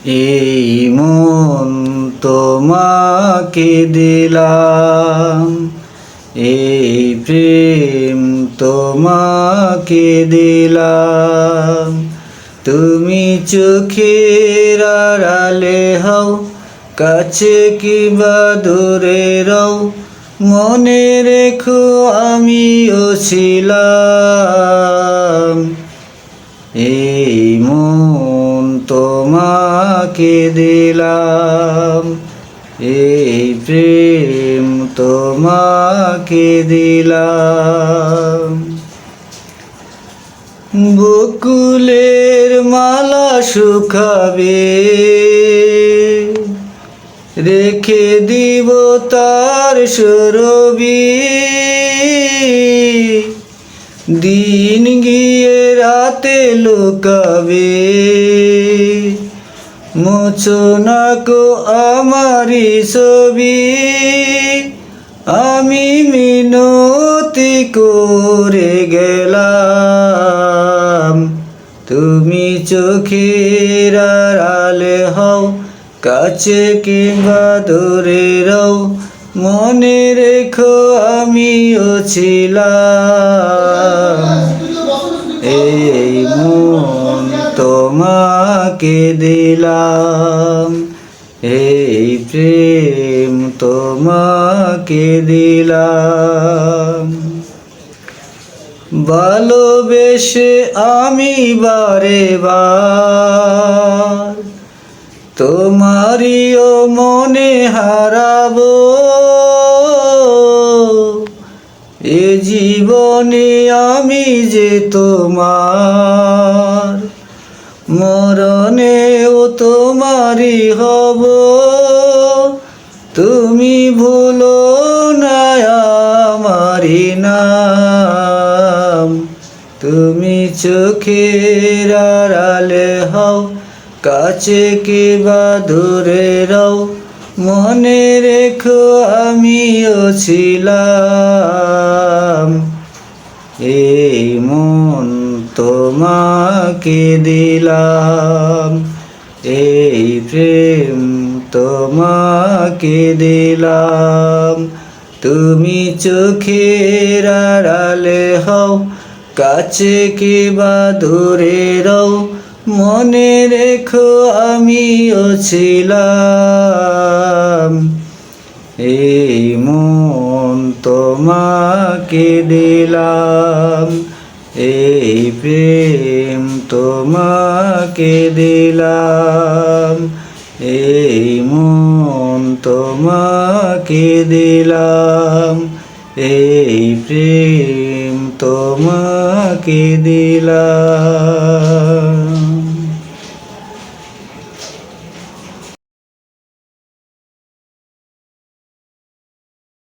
এই মন তোমাকে দিলাম, এই প্রেম তোমাকে দিলাম। তুমি চোখের আড়ালে হও, কাছে কিংবা দূরে রও, মনে রেখো আমিও ছিলাম। এই মন তোমাকে দিলাম, এই প্রেম তোমাকে দিলাম। বকুলের মালা শুকাবে, রেখে দিব তার সুরভি। দিন গিয়ে রাতে লুকাবে, মুছো না কো আমারি ছবি। আমি মিনতি করে গেলাম, তুমি চোখের আড়ালে হও, কাছে কিংবা দূরে রও, মনে রেখো আমিও ছিলাম। এই মন তোমাকে দিলাম, এই প্রেম তোমাকে দিলাম। ভালোবেসে আমি বারে বার তোমারিও মনে হারাবো। এ জীবনে আমি যে তোমার, মরণেও তোমারই হব। তুমি ভুলো না আমারি নাম, তুমি চোখের আড়ালে হও, কাছে কিংবা দূরে রও, মনে রেখো আমিও ছিলাম। এই মন তোমাকে দিলাম, এই প্রেম তোমাকে দিলাম। তুমি চোখের আড়ালে হও, কাছে কিংবা দূরে রও, মনে রেখো আমিও ছিলাম। এই মন তোমাকে দিলাম, এই প্রেম তোমাকে দিলাম। এই মন তোমাকে দিলাম, এই প্রেম তোমাকে দিলাম।